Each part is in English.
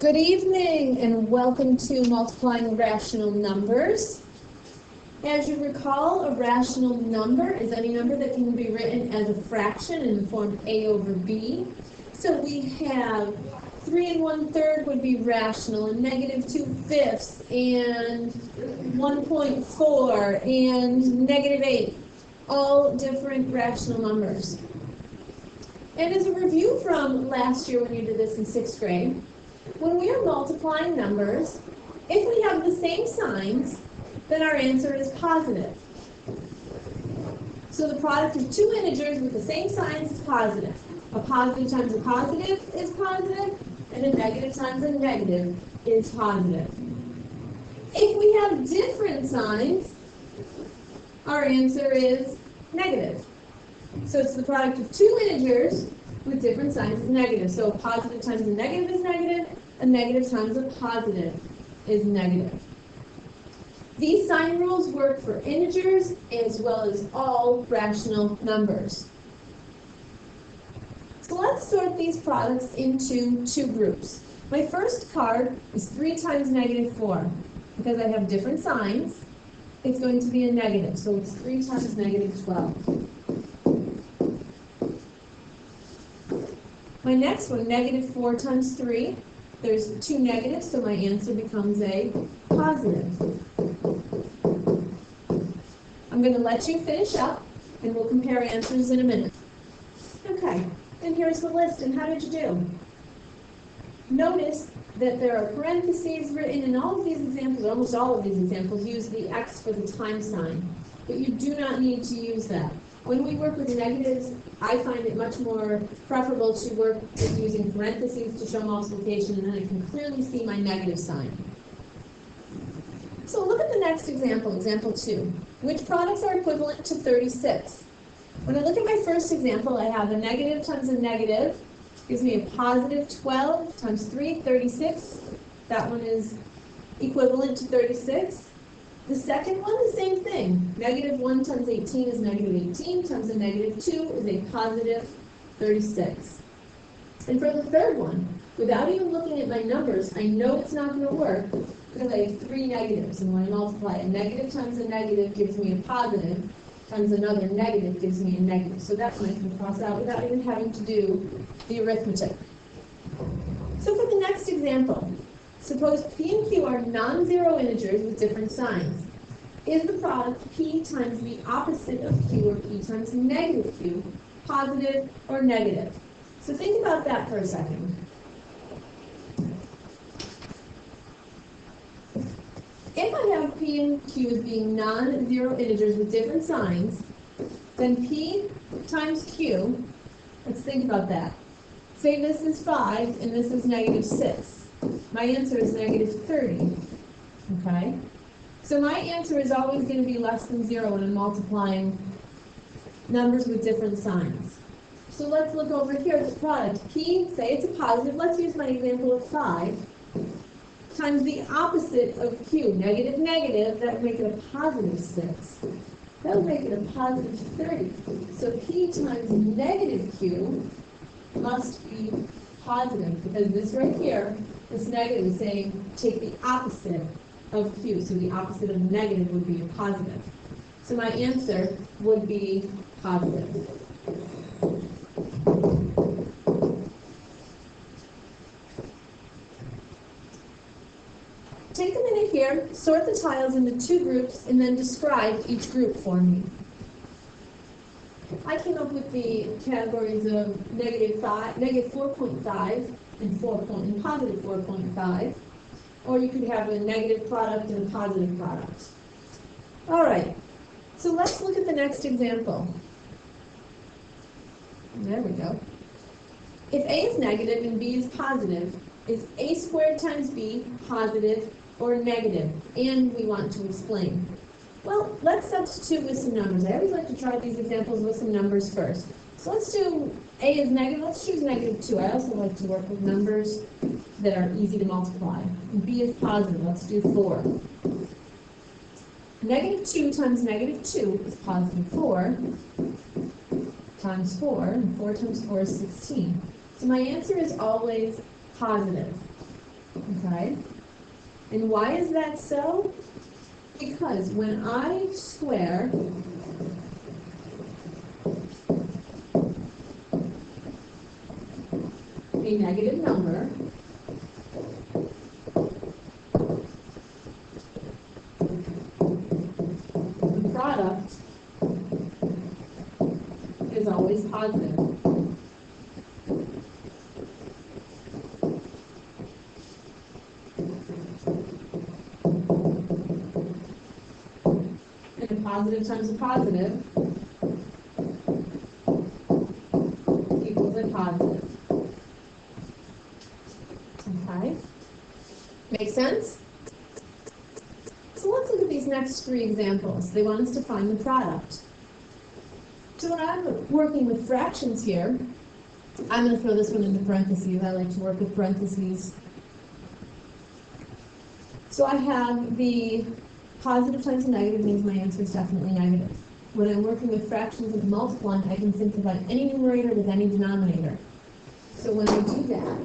Good evening and welcome to Multiplying Rational Numbers. As you recall, a rational number is any number that can be written as a fraction in the form a over b. So we have 3 1/3 would be rational, and -2/5 and 1.4 and -8, all different rational numbers. And as a review from last year when you did this in 6th grade, when we are multiplying numbers, if we have the same signs, then our answer is positive. So the product of two integers with the same signs is positive. A positive times a positive is positive, and a negative times a negative is positive. If we have different signs, our answer is negative. So it's the product of two integers with different signs is negative. So a positive times a negative is negative, a negative times a positive is negative. These sign rules work for integers as well as all rational numbers. So let's sort these products into two groups. My first card is 3 times -4. Because I have different signs, it's going to be a negative. So it's 3 times -12. My next one, -4 times 3. There's two negatives, so my answer becomes a positive. I'm going to let you finish up, and we'll compare answers in a minute. Okay, and here's the list, and how did you do? Notice that there are parentheses written in all of these examples, almost all of these examples, use the X for the time sign, but you do not need to use that. When we work with negatives, I find it much more preferable to work with using parentheses to show multiplication, and then I can clearly see my negative sign. So look at the next example, example 2. Which products are equivalent to 36? When I look at my first example, I have a negative times a negative, gives me a positive 12 times 3, 36. That one is equivalent to 36. The second one, the same thing. -1 times 18 is -18 times a -2 is a positive 36. And for the third one, without even looking at my numbers, I know it's not going to work because I have 3 negatives. And when I multiply a negative times a negative gives me a positive, times another negative gives me a negative. So that one I can cross out without even having to do the arithmetic. So for the next example, suppose P and Q are non-zero integers with different signs. Is the product P times the opposite of Q or P times -Q positive or negative? So think about that for a second. If I have P and Q as being non-zero integers with different signs, then P times Q, let's think about that. Say this is 5 and this is -6. My answer is -30, okay? So my answer is always going to be less than 0 when I'm multiplying numbers with different signs. So let's look over here at the product. P, say it's a positive, let's use my example of 5, times the opposite of Q, negative, negative, that would make it a positive 6. That would make it a positive 30. So P times -Q must be positive, because this right here, this negative is saying take the opposite of Q. So the opposite of negative would be a positive. So my answer would be positive. Take a minute here, sort the tiles into two groups, and then describe each group for me. I came up with the categories of -4.5 and positive 4.5, or you could have a negative product and a positive product. All right, so let's look at the next example. There we go. If A is negative and B is positive, is A squared times B positive or negative? And we want to explain. Well, let's substitute with some numbers. I always like to try these examples with some numbers first. So let's do A is negative. Let's choose -2. I also like to work with numbers that are easy to multiply. And B is positive. Let's do 4. -2 times -2 is positive 4 times 4, and 4 times 4 is 16. So my answer is always positive. okay? And why is that so? Because when I square a negative number, the product is always positive. And a positive times a positive equals a positive. Okay? Make sense? So let's look at these next three examples. They want us to find the product. So when I'm working with fractions here, I'm going to throw this one into parentheses. I like to work with parentheses. So I have the positive times a negative means my answer is definitely negative. When I'm working with fractions and multiplying, I can simplify any numerator with any denominator. So when I do that,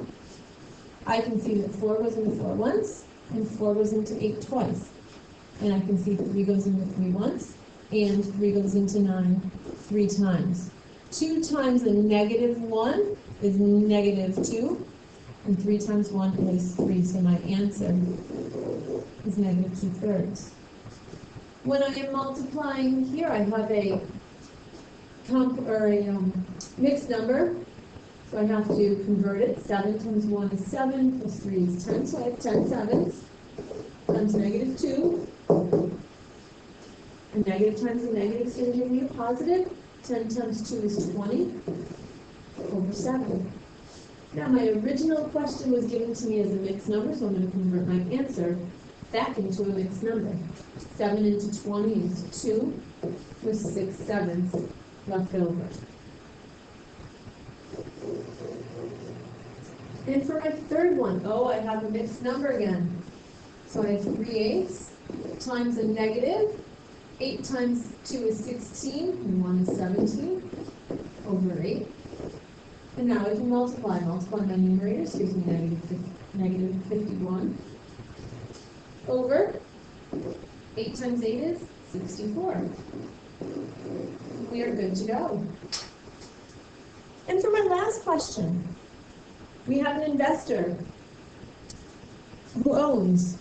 I can see that 4 goes into 4 once, and 4 goes into 8 twice. And I can see 3 goes into 3 once, and 3 goes into 9 3 times. 2 times a negative 1 is negative 2, and 3 times 1 is 3, so my answer is negative 2/3. When I am multiplying here, I have a mixed number, so I have to convert it. 7 times 1 is 7, plus 3 is 10, so I have 10 sevens times negative 2. A negative times a negative is going to give me a positive. 10 times 2 is 20 over 7. Now, my original question was given to me as a mixed number, so I'm going to convert my answer back into a mixed number. 7 into 20 is 2, with 6 sevens left over. And for my third one, I have a mixed number again. So I have 3/8 times a negative. 8 times 2 is 16, and 1 is 17 over 8. And now I can multiply. Multiply my numerators gives me negative 51 over 8 times 8 is 64. We are good to go. And for my last question, we have an investor who owns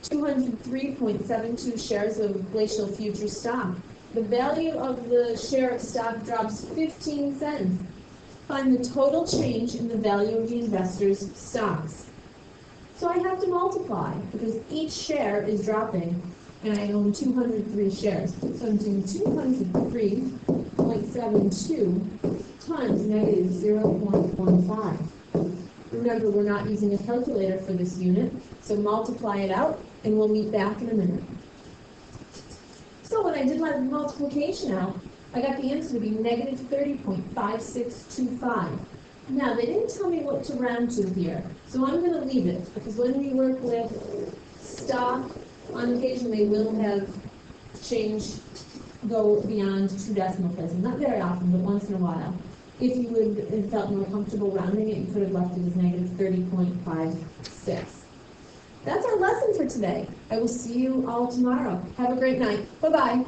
203.72 shares of Glacial Futures stock. The value of the share of stock drops 15 cents. Find the total change in the value of the investor's stocks. So I have to multiply because each share is dropping and I own 203 shares. So I'm doing 203.72 times negative 0.15. Remember, we're not using a calculator for this unit, so multiply it out and we'll meet back in a minute. So when I did my multiplication out, I got the answer to be negative 30.5625. Now, they didn't tell me what to round to here, so I'm going to leave it, because when we work with stock, on occasion they will have change go beyond 2 decimal places. Not very often, but once in a while. If you would have felt more comfortable rounding it, you could have left it as negative 30.56. That's our lesson for today. I will see you all tomorrow. Have a great night. Bye-bye.